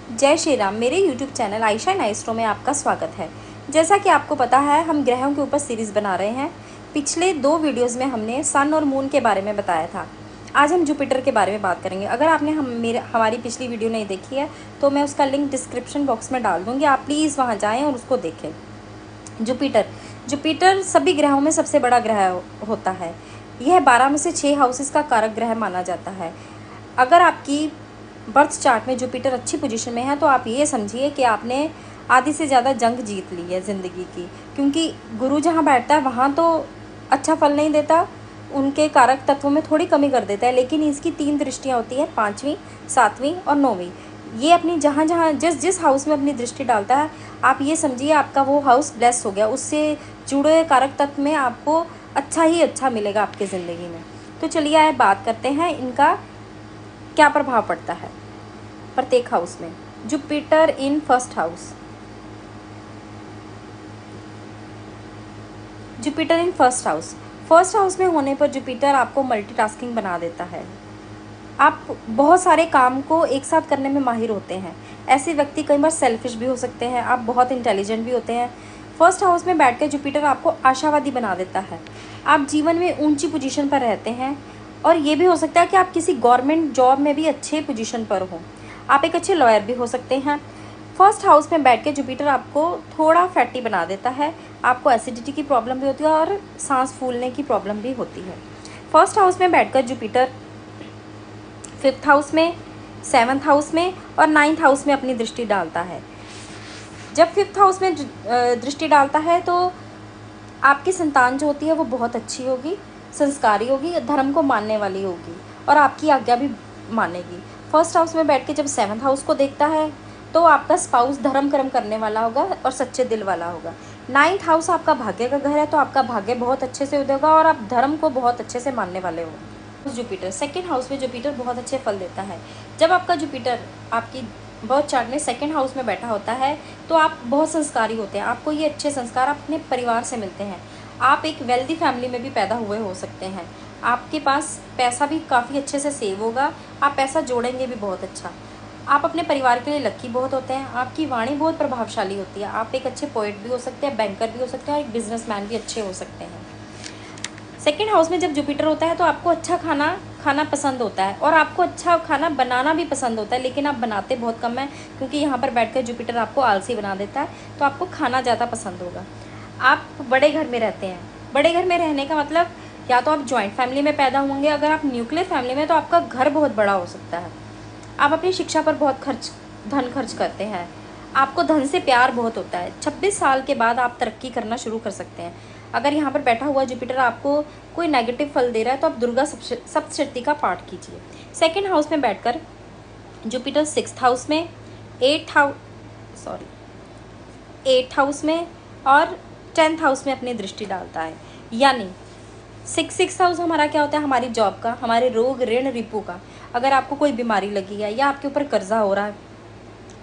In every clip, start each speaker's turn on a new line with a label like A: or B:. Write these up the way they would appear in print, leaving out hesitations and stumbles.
A: जय श्री राम। मेरे YouTube channel Ayesha नाइस्ट्रो में आपका स्वागत है। जैसा कि आपको पता है, हम ग्रहों के ऊपर सीरीज़ बना रहे हैं। पिछले 2 वीडियोज़ में हमने सन और मून के बारे में बताया था। आज हम जुपिटर के बारे में बात करेंगे। अगर आपने हमारी पिछली वीडियो नहीं देखी है तो मैं उसका लिंक डिस्क्रिप्शन बॉक्स में डाल दूँगी, आप प्लीज़ वहाँ जाएँ और उसको देखें। जुपिटर सभी ग्रहों में सबसे बड़ा ग्रह होता है। यह 12 में से 6 हाउसेस का कारक ग्रह माना जाता है। अगर आपकी बर्थ चार्ट में जुपिटर अच्छी पोजीशन में है तो आप ये समझिए कि आपने आधी से ज़्यादा जंग जीत ली है ज़िंदगी की, क्योंकि गुरु जहाँ बैठता है वहाँ तो अच्छा फल नहीं देता, उनके कारक तत्वों में थोड़ी कमी कर देता है, लेकिन इसकी 3 दृष्टियाँ होती हैं, 5वीं, 7वीं और 9वीं। ये अपनी जहाँ जहाँ जिस हाउस में अपनी दृष्टि डालता है, आप ये समझिए आपका वो हाउस ब्लेस हो गया, उससे जुड़े कारक तत्व में आपको अच्छा ही अच्छा मिलेगा आपकी ज़िंदगी में। तो चलिए आए बात करते हैं इनका क्या प्रभाव पड़ता है प्रत्येक हाउस में। Jupiter in first house. Jupiter in first house में होने पर जुपिटर आपको मल्टीटास्किंग बना देता है। आप बहुत सारे काम को एक साथ करने में माहिर होते हैं। ऐसे व्यक्ति कई बार सेल्फिश भी हो सकते हैं, आप बहुत इंटेलिजेंट भी होते हैं। फर्स्ट हाउस में बैठकर जुपिटर आपको आशावादी बना देता है। आप जीवन में ऊंची पोजीशन पर रहते हैं, और ये भी हो सकता है कि आप किसी गवर्नमेंट जॉब में भी अच्छे पोजीशन पर हों। आप एक अच्छे लॉयर भी हो सकते हैं। फर्स्ट हाउस में बैठ के जुपिटर आपको थोड़ा फैटी बना देता है। आपको एसिडिटी की प्रॉब्लम भी होती है और सांस फूलने की प्रॉब्लम भी होती है। फर्स्ट हाउस में बैठकर जुपिटर 5th हाउस में, 7th हाउस में और 9th हाउस में अपनी दृष्टि डालता है। जब 5th हाउस में दृष्टि डालता है तो आपकी संतान जो होती है वो बहुत अच्छी होगी, संस्कारी होगी, धर्म को मानने वाली होगी और आपकी आज्ञा भी मानेगी। फर्स्ट हाउस में बैठ के जब 7th हाउस को देखता है तो आपका स्पाउस धर्म कर्म करने वाला होगा और सच्चे दिल वाला होगा। 9th हाउस आपका भाग्य का घर है, तो आपका भाग्य बहुत अच्छे से उदेगा और आप धर्म को बहुत अच्छे से मानने वाले हो। जुपिटर 2nd हाउस में जुपिटर बहुत अच्छे फल देता है। जब आपका जुपिटर आपकी बर्थ चार्ट में 2nd हाउस में बैठा होता है तो आप बहुत संस्कारी होते हैं। आपको ये अच्छे संस्कार अपने परिवार से मिलते हैं। आप एक वेल्दी फैमिली में भी पैदा हुए हो सकते हैं। आपके पास पैसा भी काफ़ी अच्छे से सेव होगा, आप पैसा जोड़ेंगे भी बहुत अच्छा। आप अपने परिवार के लिए लकी बहुत होते हैं। आपकी वाणी बहुत प्रभावशाली होती है। आप एक अच्छे पोएट भी हो सकते हैं, बैंकर भी हो सकते हैं और एक बिजनेसमैन भी अच्छे हो सकते हैं। 2nd हाउस में जब जुपिटर होता है तो आपको अच्छा खाना पसंद होता है और आपको अच्छा खाना बनाना भी पसंद होता है, लेकिन आप बनाते बहुत कम हैं, क्योंकि यहाँ पर बैठकर जुपिटर आपको आलसी बना देता है। तो आपको खाना ज़्यादा पसंद होगा। आप बड़े घर में रहते हैं। बड़े घर में रहने का मतलब या तो आप जॉइंट फैमिली में पैदा होंगे, अगर आप न्यूक्लियर फैमिली में तो आपका घर बहुत बड़ा हो सकता है। आप अपनी शिक्षा पर बहुत धन खर्च करते हैं। आपको धन से प्यार बहुत होता है। 26 साल के बाद आप तरक्की करना शुरू कर सकते हैं। अगर यहाँ पर बैठा हुआ जुपिटर आपको कोई नेगेटिव फल दे रहा है तो आप दुर्गा सप्तशती का पाठ कीजिए। 2nd हाउस में बैठकर जुपिटर 6th हाउस में, 8th हाउस में और 10th हाउस में अपनी दृष्टि डालता है। यानी 6th हाउस हमारा क्या होता है? हमारी जॉब का, हमारे रोग ऋण रिपू का। अगर आपको कोई बीमारी लगी है या आपके ऊपर कर्जा हो रहा है,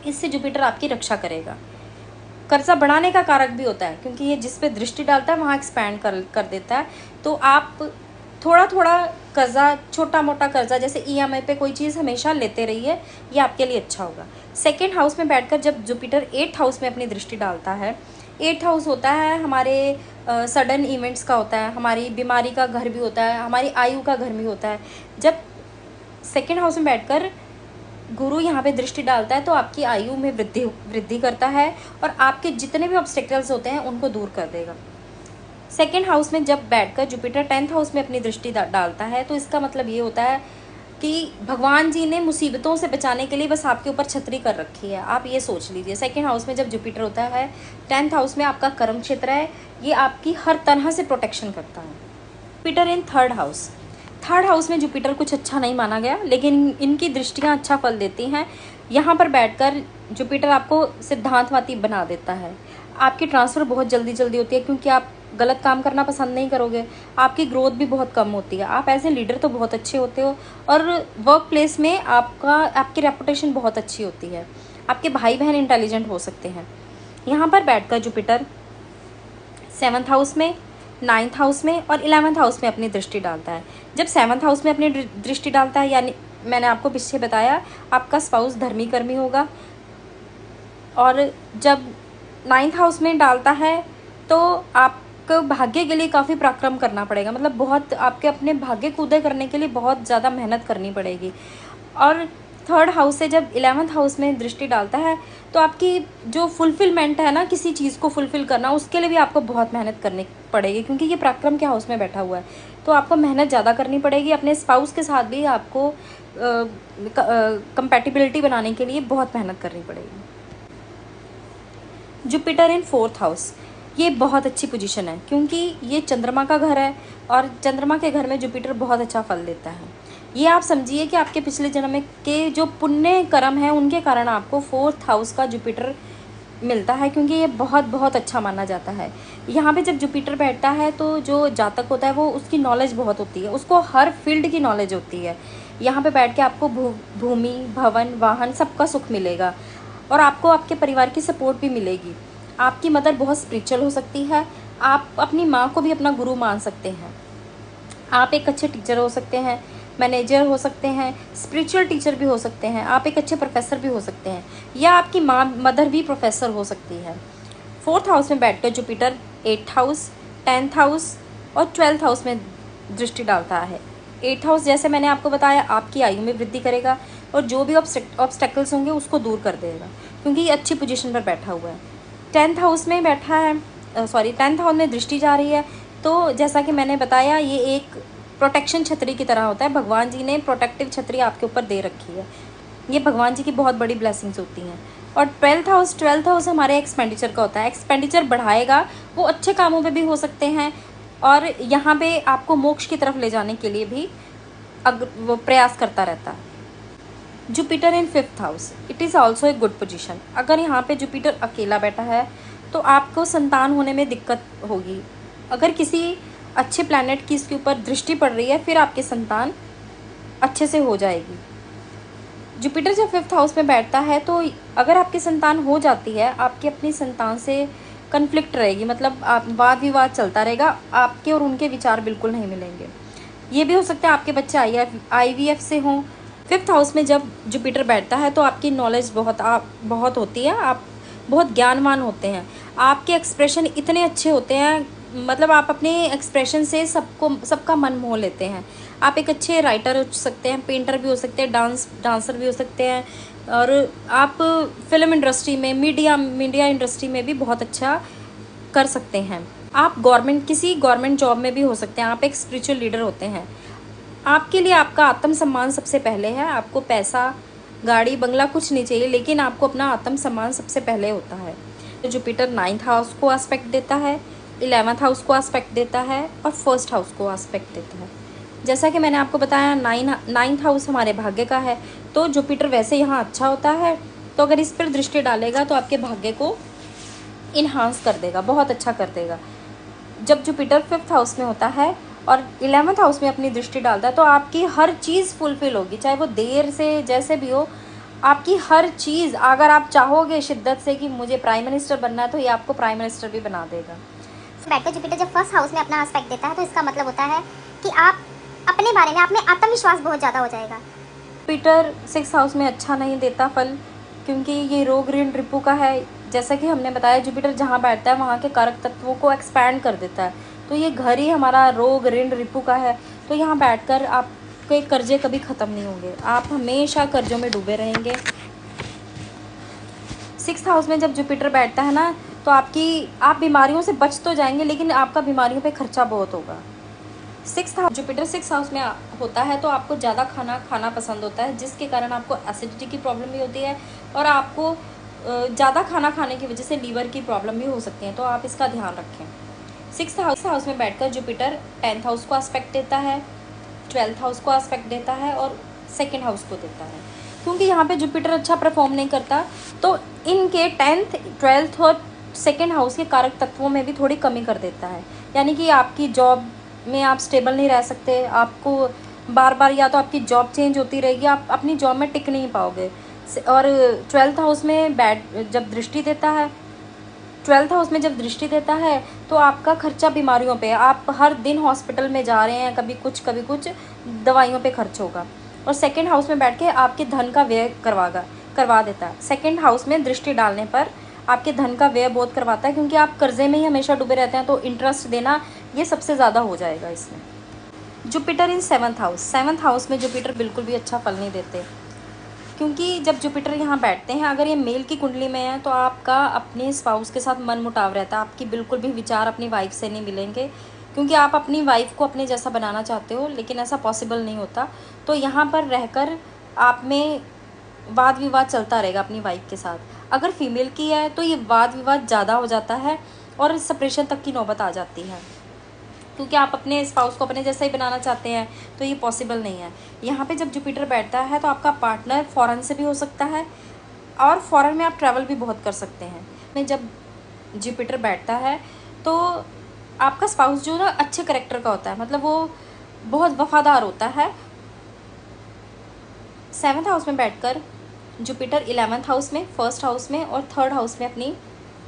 A: इससे जुपिटर आपकी रक्षा करेगा। कर्जा बढ़ाने का कारक भी होता है, क्योंकि ये जिस पे दृष्टि डालता है वहाँ एक्सपैंड कर देता है। तो आप थोड़ा थोड़ा कर्जा, छोटा मोटा कर्जा, जैसे EMI पे कोई चीज़ हमेशा लेते रहिए, ये आपके लिए अच्छा होगा। 2nd हाउस में बैठकर जब जुपिटर 8th हाउस में अपनी दृष्टि डालता है, 8th हाउस होता है हमारे सडन इवेंट्स का होता है, हमारी बीमारी का घर भी होता है, हमारी आयु का घर भी होता है। जब 2nd हाउस में बैठकर गुरु यहाँ पे दृष्टि डालता है तो आपकी आयु में वृद्धि करता है और आपके जितने भी ऑब्स्टेकल्स होते हैं उनको दूर कर देगा। 2nd हाउस में जब बैठकर जुपिटर 10th हाउस में अपनी दृष्टि डालता है तो इसका मतलब ये होता है कि भगवान जी ने मुसीबतों से बचाने के लिए बस आपके ऊपर छतरी कर रखी है। आप ये सोच लीजिए। 2nd हाउस में जब जुपिटर होता है, 10th हाउस में आपका कर्म क्षेत्र है, ये आपकी हर तरह से प्रोटेक्शन करता है। Jupiter in 3rd house. 3rd house में जुपिटर कुछ अच्छा नहीं माना गया, लेकिन इनकी दृष्टियाँ अच्छा फल देती हैं। यहाँ पर बैठकर जुपिटर आपको सिद्धांतवादी बना देता है। आपकी ट्रांसफ़र बहुत जल्दी होती है, क्योंकि आप गलत काम करना पसंद नहीं करोगे। आपकी ग्रोथ भी बहुत कम होती है। आप एज ए लीडर तो बहुत अच्छे होते हो और वर्क प्लेस में आपकी रेपुटेशन बहुत अच्छी होती है। आपके भाई बहन इंटेलिजेंट हो सकते हैं। यहाँ पर बैठकर जुपिटर 7th हाउस में, 9th हाउस में और 11th हाउस में अपनी दृष्टि डालता है। जब 7th हाउस में अपनी दृष्टि डालता है, यानी मैंने आपको पीछे बताया, आपका स्पाउस धर्मी कर्मी होगा, और जब 9th हाउस में डालता है तो आपको भाग्य के लिए काफ़ी पराक्रम करना पड़ेगा, मतलब बहुत आपके अपने भाग्य को उदय करने के लिए बहुत ज़्यादा मेहनत करनी पड़ेगी। और 3rd हाउस से जब 11th हाउस में दृष्टि डालता है तो आपकी जो फुलफिलमेंट है ना, किसी चीज़ को फुलफ़िल करना, उसके लिए भी आपको बहुत मेहनत करनी पड़ेगी, क्योंकि ये पराक्रम के हाउस में बैठा हुआ है। तो आपको मेहनत ज़्यादा करनी पड़ेगी। अपने स्पाउस के साथ भी आपको कंपैटिबिलिटी बनाने के लिए बहुत मेहनत करनी पड़ेगी। जुपिटर इन 4th हाउस, ये बहुत अच्छी पोजीशन है, क्योंकि ये चंद्रमा का घर है और चंद्रमा के घर में जुपिटर बहुत अच्छा फल देता है। ये आप समझिए कि आपके पिछले जन्म के जो पुण्य कर्म हैं उनके कारण आपको 4th हाउस का जुपिटर मिलता है, क्योंकि ये बहुत बहुत अच्छा माना जाता है। यहाँ पे जब जुपिटर बैठता है तो जो जातक होता है वो उसकी नॉलेज बहुत होती है, उसको हर फील्ड की नॉलेज होती है। यहाँ पे बैठ के आपको भूमि, भवन, वाहन सबका सुख मिलेगा और आपको आपके परिवार की सपोर्ट भी मिलेगी। आपकी मदर बहुत स्पिरिचुअल हो सकती है। आप अपनी माँ को भी अपना गुरु मान सकते हैं। आप एक अच्छे टीचर हो सकते हैं, मैनेजर हो सकते हैं, स्पिरिचुअल टीचर भी हो सकते हैं, आप एक अच्छे प्रोफेसर भी हो सकते हैं, या आपकी मदर भी प्रोफेसर हो सकती है। 4th हाउस में बैठकर Jupiter 8th house, 10th house और 12th हाउस में दृष्टि डालता है। 8th हाउस जैसे मैंने आपको बताया आपकी आयु में वृद्धि करेगा और जो भी ऑब्स्टेकल्स होंगे उसको दूर कर देगा, क्योंकि ये अच्छी पोजीशन पर बैठा हुआ है। 10th हाउस में बैठा है, 10th हाउस में दृष्टि जा रही है, तो जैसा कि मैंने बताया ये एक प्रोटेक्शन छतरी की तरह होता है। भगवान जी ने प्रोटेक्टिव छतरी आपके ऊपर दे रखी है। ये भगवान जी की बहुत बड़ी ब्लेसिंग्स होती हैं। और 12th हाउस हमारे एक्सपेंडिचर का होता है, एक्सपेंडिचर बढ़ाएगा, वो अच्छे कामों पे भी हो सकते हैं और यहाँ पे आपको मोक्ष की तरफ ले जाने के लिए भी वो प्रयास करता रहता है। Jupiter in 5th house, it is also a good position. अगर यहाँ पे जुपिटर अकेला बैठा है तो आपको संतान होने में दिक्कत होगी। अगर किसी अच्छे प्लैनेट की इसके ऊपर दृष्टि पड़ रही है फिर आपकी संतान अच्छे से हो जाएगी। जुपिटर जब 5th हाउस में बैठता है तो अगर आपकी संतान हो जाती है, आपकी अपनी संतान से कन्फ्लिक्ट रहेगी, मतलब आप वाद विवाद चलता रहेगा, आपके और उनके विचार बिल्कुल नहीं मिलेंगे। ये भी हो सकता है आपके बच्चे IVF से हों। 5th हाउस में जब जुपिटर बैठता है तो आपकी नॉलेज बहुत होती है, आप बहुत ज्ञानवान होते हैं, आपके एक्सप्रेशन इतने अच्छे होते हैं, मतलब आप अपने एक्सप्रेशन से सबका मन मोह लेते हैं। आप एक अच्छे राइटर हो सकते हैं, पेंटर भी हो सकते हैं, डांसर भी हो सकते हैं और आप फिल्म इंडस्ट्री में, मीडिया इंडस्ट्री में भी बहुत अच्छा कर सकते हैं। आप किसी गवर्नमेंट जॉब में भी हो सकते हैं। आप एक स्पिरिचुअल लीडर होते हैं। आपके लिए आपका आत्मसम्मान सबसे पहले है। आपको पैसा, गाड़ी, बंगला कुछ नहीं चाहिए, लेकिन आपको अपना आत्मसम्मान सबसे पहले होता है। तो जुपिटर 9th हाउस को एस्पेक्ट देता है, 11th हाउस को एस्पेक्ट देता है और 1st हाउस को एस्पेक्ट देता है। जैसा कि मैंने आपको बताया 9th हाउस हमारे भाग्य का है, तो जुपिटर वैसे यहाँ अच्छा होता है, तो अगर इस पर दृष्टि डालेगा तो आपके भाग्य को इन्हांस कर देगा, बहुत अच्छा कर देगा। जब जुपिटर 5th हाउस में होता है और 11th हाउस में अपनी दृष्टि डालता है तो आपकी हर चीज़ फुलफिल होगी, चाहे वो देर से जैसे भी हो। आपकी हर चीज़, अगर आप चाहोगे शिद्दत से कि मुझे प्राइम मिनिस्टर बनना है, तो ये आपको प्राइम मिनिस्टर भी बना देगा।
B: बैठकर जुपिटर जब 1st हाउस में अपना एस्पेक्ट देता है तो इसका मतलब होता है कि आप अपने बारे में, आप में आत्मविश्वास बहुत ज़्यादा हो जाएगा।
A: जुपिटर 6th हाउस में अच्छा नहीं देता फल, क्योंकि ये रोग, ऋण, रिपु का है। जैसा कि हमने बताया जुपिटर जहाँ बैठता है वहाँ के कारक तत्वों को एक्सपैंड कर देता है, तो ये घर ही हमारा रोग, ऋण, रिपु का है। तो यहाँ बैठकर आपके कर्जे कभी ख़त्म नहीं होंगे, आप हमेशा कर्जों में डूबे रहेंगे। 6th हाउस में जब जुपिटर बैठता है ना तो आप बीमारियों से बच तो जाएंगे, लेकिन आपका बीमारियों पे खर्चा बहुत होगा। जुपिटर 6th हाउस में होता है तो आपको ज़्यादा खाना पसंद होता है, जिसके कारण आपको एसिडिटी की प्रॉब्लम भी होती है और आपको ज़्यादा खाना खाने की वजह से लीवर की प्रॉब्लम भी हो सकती है, तो आप इसका ध्यान रखें। 6th हाउस में बैठकर जुपिटर 10th हाउस को एस्पेक्ट देता है, 12th हाउस को एस्पेक्ट देता है और 2nd हाउस को देता है। क्योंकि यहाँ पे जुपिटर अच्छा परफॉर्म नहीं करता तो इनके 10th, 12th और 2nd हाउस के कारक तत्वों में भी थोड़ी कमी कर देता है। यानी कि आपकी जॉब में आप स्टेबल नहीं रह सकते, आपको बार बार या तो आपकी जॉब चेंज होती रहेगी, आप अपनी जॉब में टिक नहीं पाओगे। और 12th हाउस में जब दृष्टि देता है, 12th हाउस में जब दृष्टि देता है तो आपका खर्चा बीमारियों पे, आप हर दिन हॉस्पिटल में जा रहे हैं, कभी कुछ दवाइयों पे खर्च होगा। और 2nd हाउस में बैठ के आपके धन का व्यय करवाएगा, करवा देता है। सेकंड हाउस में दृष्टि डालने पर आपके धन का व्यय बहुत करवाता है, क्योंकि आप कर्जे में ही हमेशा डूबे रहते हैं, तो इंटरेस्ट देना ये सबसे ज़्यादा हो जाएगा इसमें। Jupiter in 7th house. 7th house में जुपिटर बिल्कुल भी अच्छा फल नहीं देते, क्योंकि जब जुपिटर यहाँ बैठते हैं, अगर ये मेल की कुंडली में है तो आपका अपने स्पाउस के साथ मन मुटाव रहता है। आपकी बिल्कुल भी विचार अपनी वाइफ से नहीं मिलेंगे, क्योंकि आप अपनी वाइफ को अपने जैसा बनाना चाहते हो, लेकिन ऐसा पॉसिबल नहीं होता। तो यहाँ पर रहकर आप में वाद विवाद चलता रहेगा अपनी वाइफ के साथ। अगर फीमेल की है तो ये वाद विवाद ज़्यादा हो जाता है और सेपरेशन तक की नौबत आ जाती है, क्योंकि आप अपने स्पाउस को अपने जैसा ही बनाना चाहते हैं, तो ये पॉसिबल नहीं है। यहाँ पे जब जुपिटर बैठता है तो आपका पार्टनर फॉरेन से भी हो सकता है, और फॉरेन में आप ट्रैवल भी बहुत कर सकते हैं। में जब जुपिटर बैठता है तो आपका स्पाउस जो ना अच्छे करेक्टर का होता है, मतलब वो बहुत वफादार होता है। 7th हाउस में बैठकर जुपिटर 11th हाउस में, 1st हाउस में और 3rd हाउस में अपनी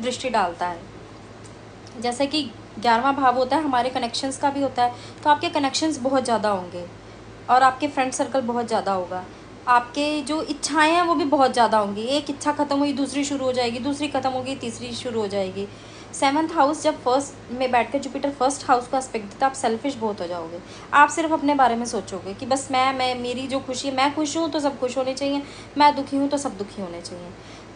A: दृष्टि डालता है। जैसे कि 11वां भाव होता है हमारे कनेक्शंस का भी होता है, तो आपके कनेक्शंस बहुत ज़्यादा होंगे और आपके फ्रेंड सर्कल बहुत ज़्यादा होगा। आपके जो इच्छाएं हैं वो भी बहुत ज़्यादा होंगी। एक इच्छा ख़त्म हुई दूसरी शुरू हो जाएगी, दूसरी ख़त्म होगी तीसरी शुरू हो जाएगी। 7th हाउस जब फर्स्ट में बैठकर जुपिटर 1st हाउस का एस्पेक्ट देता है, आप सेल्फिश बहुत हो जाओगे। आप सिर्फ अपने बारे में सोचोगे कि बस मैं मेरी जो खुशी है, मैं खुश हूँ तो सब खुश होने चाहिए, मैं दुखी हूँ तो सब दुखी होने चाहिए।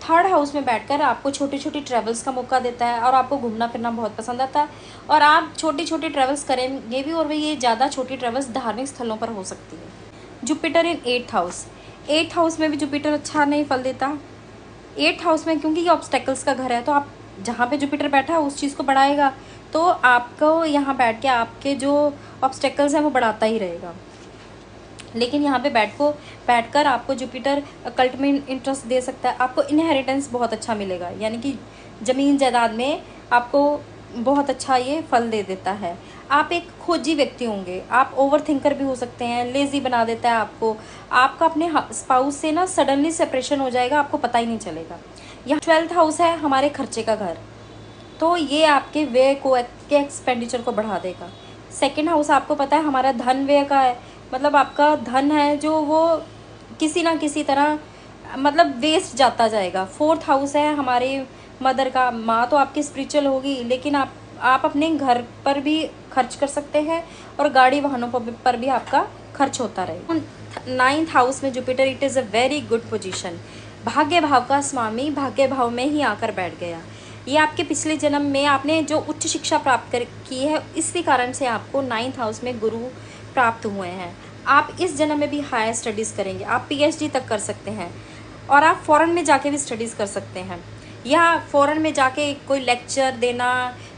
A: 3rd हाउस में बैठकर आपको छोटी छोटी ट्रैवल्स का मौका देता है, और आपको घूमना फिरना बहुत पसंद आता है, और आप छोटी छोटी ट्रैवल्स करेंगे भी, और वे ये ज़्यादा छोटी ट्रैवल्स धार्मिक स्थलों पर हो सकती है। Jupiter in 8th house. 8th house में भी जुपिटर अच्छा नहीं फल देता। 8th हाउस में क्योंकि ये ऑब्स्टेकल्स का घर है, तो आप जहाँ पे जुपिटर बैठा है उस चीज़ को बढ़ाएगा, तो आपको यहाँ बैठ के आपके जो ऑब्स्टेकल्स हैं वो बढ़ाता ही रहेगा। लेकिन यहाँ पे बैठकर आपको जुपिटर कल्ट में इंटरेस्ट दे सकता है। आपको इनहेरिटेंस बहुत अच्छा मिलेगा, यानी कि ज़मीन जायदाद में आपको बहुत अच्छा ये फल दे देता है। आप एक खोजी व्यक्ति होंगे, आप ओवर थिंकर भी हो सकते हैं, लेज़ी बना देता है आपको। आपका अपने स्पाउस से ना सडनली सेपरेशन हो जाएगा, आपको पता ही नहीं चलेगा। यहाँ 12th हाउस है हमारे खर्चे का घर, तो ये आपके व्यय को के एक्सपेंडिचर को बढ़ा देगा। 2nd हाउस आपको पता है हमारा धन व्यय का है, मतलब आपका धन है जो वो किसी ना किसी तरह मतलब वेस्ट जाता जाएगा। 4th हाउस है हमारे मदर का। माँ तो आपकी स्पिरिचुअल होगी, लेकिन आप अपने घर पर भी खर्च कर सकते हैं और गाड़ी वाहनों पर भी आपका खर्च होता रहेगा। 9th हाउस में Jupiter, it is a very good position. भाग्य भाव का स्वामी भाग्य भाव में ही आकर बैठ गया। ये आपके पिछले जन्म में आपने जो उच्च शिक्षा प्राप्त की है, इसी कारण से आपको 9th हाउस में गुरु प्राप्त हुए हैं। आप इस जन्म में भी हायर स्टडीज़ करेंगे, आप PhD तक कर सकते हैं, और आप फ़ॉरेन में जाके भी स्टडीज़ कर सकते हैं, या फ़ॉरेन में जाके कोई लेक्चर देना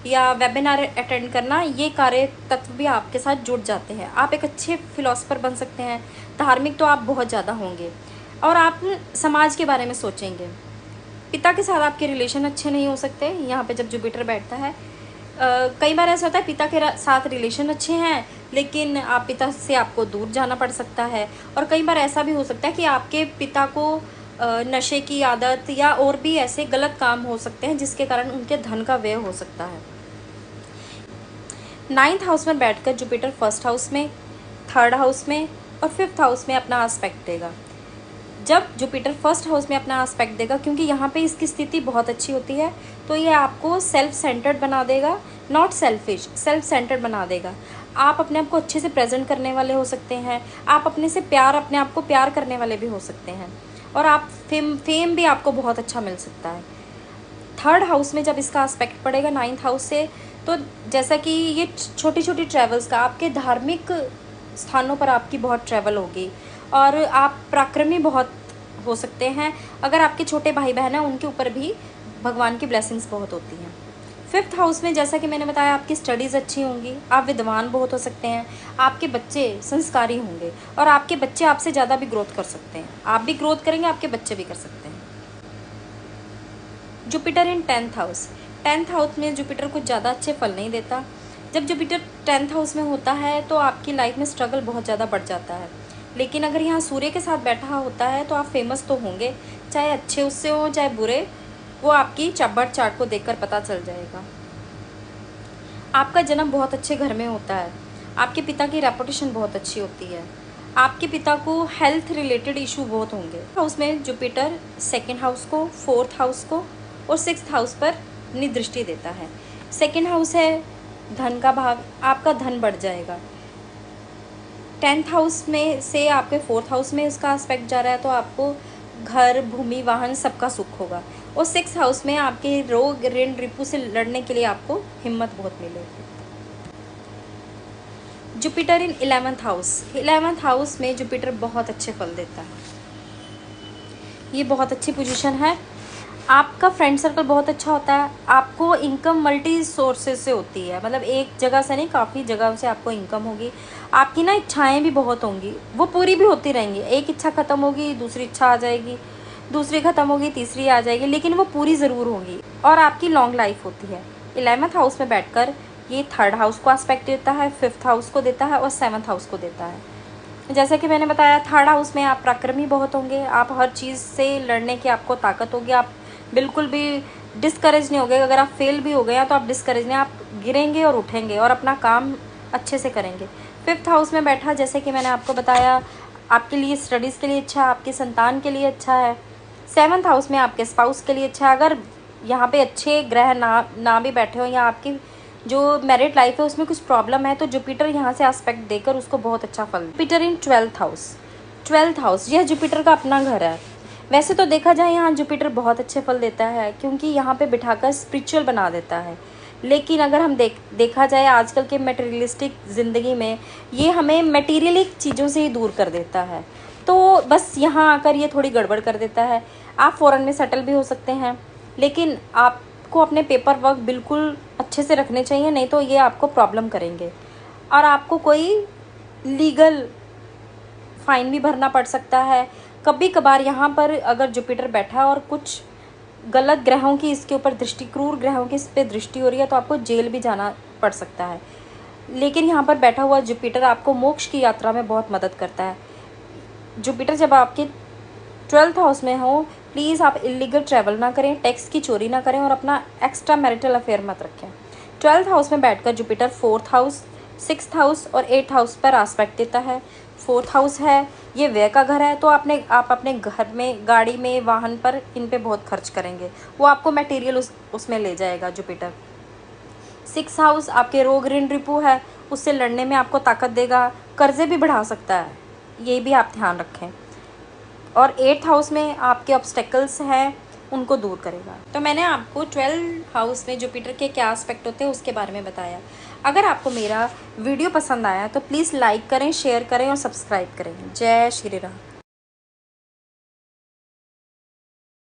A: या वेबिनार अटेंड करना, ये कार्य तत्व भी आपके साथ जुड़ जाते हैं। आप एक अच्छे फिलोसफर बन सकते हैं। धार्मिक तो आप बहुत ज़्यादा होंगे, और आप समाज के बारे में सोचेंगे। पिता के साथ आपके रिलेशन अच्छे नहीं हो सकते यहाँ पे जब जुपिटर बैठता है। कई बार ऐसा होता है पिता के साथ रिलेशन अच्छे हैं, लेकिन आप पिता से आपको दूर जाना पड़ सकता है। और कई बार ऐसा भी हो सकता है कि आपके पिता को नशे की आदत या और भी ऐसे गलत काम हो सकते हैं, जिसके कारण उनके धन का व्यय हो सकता है। 9th हाउस में बैठकर जुपिटर 1st हाउस में, 3rd हाउस में और 5th हाउस में अपना एस्पेक्ट देगा। जब जुपिटर 1st हाउस में अपना एस्पेक्ट देगा, क्योंकि यहाँ पे इसकी स्थिति बहुत अच्छी होती है, तो ये आपको सेल्फ सेंटर्ड बना देगा, नॉट सेल्फिश, सेल्फ सेंटर्ड बना देगा। आप अपने आप को अच्छे से प्रेजेंट करने वाले हो सकते हैं, आप अपने आप को प्यार करने वाले भी हो सकते हैं, और आप फेम भी आपको बहुत अच्छा मिल सकता है। 3rd हाउस में जब इसका एस्पेक्ट पड़ेगा 9th हाउस से, तो जैसा कि ये छोटी छोटी ट्रैवल्स का, आपके धार्मिक स्थानों पर आपकी बहुत ट्रैवल होगी, और आप पराक्रमी बहुत हो सकते हैं। अगर आपके छोटे भाई बहन हैं, उनके ऊपर भी भगवान की ब्लेसिंग्स बहुत होती हैं। 5th हाउस में जैसा कि मैंने बताया, आपकी स्टडीज़ अच्छी होंगी, आप विद्वान बहुत हो सकते हैं, आपके बच्चे संस्कारी होंगे, और आपके बच्चे आपसे ज़्यादा भी ग्रोथ कर सकते हैं। आप भी ग्रोथ करेंगे, आपके बच्चे भी कर सकते हैं। Jupiter in 10th house. 10th house में जुपिटर कुछ ज़्यादा अच्छे फल नहीं देता। जब जुपिटर 10th हाउस में होता है तो आपकी लाइफ में स्ट्रगल बहुत ज़्यादा बढ़ जाता है, लेकिन अगर यहाँ सूर्य के साथ बैठा होता है तो आप फेमस तो होंगे, चाहे अच्छे उससे हो चाहे बुरे, वो आपकी बर्थ चार्ट को देखकर पता चल जाएगा। आपका जन्म बहुत अच्छे घर में होता है, आपके पिता की रेपुटेशन बहुत अच्छी होती है, आपके पिता को हेल्थ रिलेटेड इशू बहुत होंगे। हाउस में जुपिटर सेकंड हाउस को, फोर्थ हाउस को और सिक्स्थ हाउस पर निदृष्टि देता है। सेकंड हाउस है धन का भाव, आपका धन बढ़ जाएगा। 10th हाउस में से आपके फोर्थ हाउस में इसका एस्पेक्ट जा रहा है, तो आपको घर, भूमि, वाहन सबका सुख होगा। और 6th हाउस में आपके रोग, ऋण, रिपु से लड़ने के लिए आपको हिम्मत बहुत मिलेगी। Jupiter in 11th house, 11th house में जुपिटर बहुत अच्छे फल देता है। ये बहुत अच्छी पोजीशन है। आपका फ्रेंड सर्कल बहुत अच्छा होता है। आपको इनकम मल्टी सोर्सेज से होती है, मतलब एक जगह से नहीं, काफ़ी जगह से आपको इनकम होगी। आपकी ना इच्छाएं भी बहुत होंगी, वो पूरी भी होती रहेंगी। एक इच्छा ख़त्म होगी, दूसरी इच्छा आ जाएगी, दूसरी ख़त्म होगी, तीसरी आ जाएगी, लेकिन वो पूरी ज़रूर होगी और आपकी लॉन्ग लाइफ होती है। 11th हाउस में बैठकर ये 3rd हाउस को एस्पेक्ट देता है, 5th हाउस को देता है और 7th हाउस को देता है। जैसे कि मैंने बताया, 3rd हाउस में आप पराक्रमी बहुत होंगे। आप हर चीज़ से लड़ने की आपको ताकत होगी। आप बिल्कुल भी डिस्करेज नहीं होगे। अगर आप फेल भी हो गए हैं तो आप डिस्करेज नहीं, आप गिरेंगे और उठेंगे और अपना काम अच्छे से करेंगे। 5th हाउस में बैठा, जैसे कि मैंने आपको बताया, आपके लिए स्टडीज़ के लिए अच्छा है, आपकी संतान के लिए अच्छा है। 7th हाउस में आपके स्पाउस के लिए अच्छा है। अगर यहाँ पे अच्छे ग्रह ना भी बैठे हो या आपकी जो मैरिड लाइफ है उसमें कुछ प्रॉब्लम है, तो जुपिटर यहाँ से एस्पेक्ट देकर उसको बहुत अच्छा फल। Jupiter in 12th house, 12th house यह जुपिटर का अपना घर है। वैसे तो देखा जाए यहाँ जुपिटर बहुत अच्छे फल देता है, क्योंकि यहाँ पे बिठाकर स्पिरिचुअल बना देता है। लेकिन अगर हम देखा जाए आजकल के मटेरियलिस्टिक ज़िंदगी में, ये हमें मटेरियलिक चीज़ों से ही दूर कर देता है। तो बस यहाँ आकर ये थोड़ी गड़बड़ कर देता है। आप फ़ॉरेन में सेटल भी हो सकते हैं, लेकिन आपको अपने पेपर वर्क बिल्कुल अच्छे से रखने चाहिए, नहीं तो ये आपको प्रॉब्लम करेंगे और आपको कोई लीगल फाइन भी भरना पड़ सकता है। कभी कभार यहाँ पर अगर जुपिटर बैठा है और कुछ गलत ग्रहों की इसके ऊपर दृष्टि, क्रूर ग्रहों की इस पर दृष्टि हो रही है, तो आपको जेल भी जाना पड़ सकता है। लेकिन यहाँ पर बैठा हुआ जुपिटर आपको मोक्ष की यात्रा में बहुत मदद करता है। जुपिटर जब आपके 12th हाउस में हो, प्लीज़ आप इलीगल ट्रैवल ना करें, टैक्स की चोरी ना करें और अपना एक्स्ट्रा मैरिटल अफेयर मत रखें। 12th हाउस में बैठकर Jupiter 4th house, 6th house और 8th हाउस पर एस्पेक्ट देता है। 4th हाउस है, ये व्यय का घर है, तो आप अपने घर में, गाड़ी में, वाहन पर इन पे बहुत खर्च करेंगे, वो आपको मटेरियल उसमें ले जाएगा जुपिटर। 6th हाउस आपके रोग, ऋण, रिपु है, उससे लड़ने में आपको ताकत देगा, कर्जे भी बढ़ा सकता है, ये भी आप ध्यान रखें। और 8th हाउस में आपके ऑब्स्टेकल्स हैं, उनको दूर करेगा। तो मैंने आपको 12th हाउस में जुपिटर के क्या एस्पेक्ट होते हैं उसके बारे में बताया। अगर आपको मेरा वीडियो पसंद आया तो प्लीज़ लाइक करें, शेयर करें और सब्सक्राइब करें। जय श्री राम।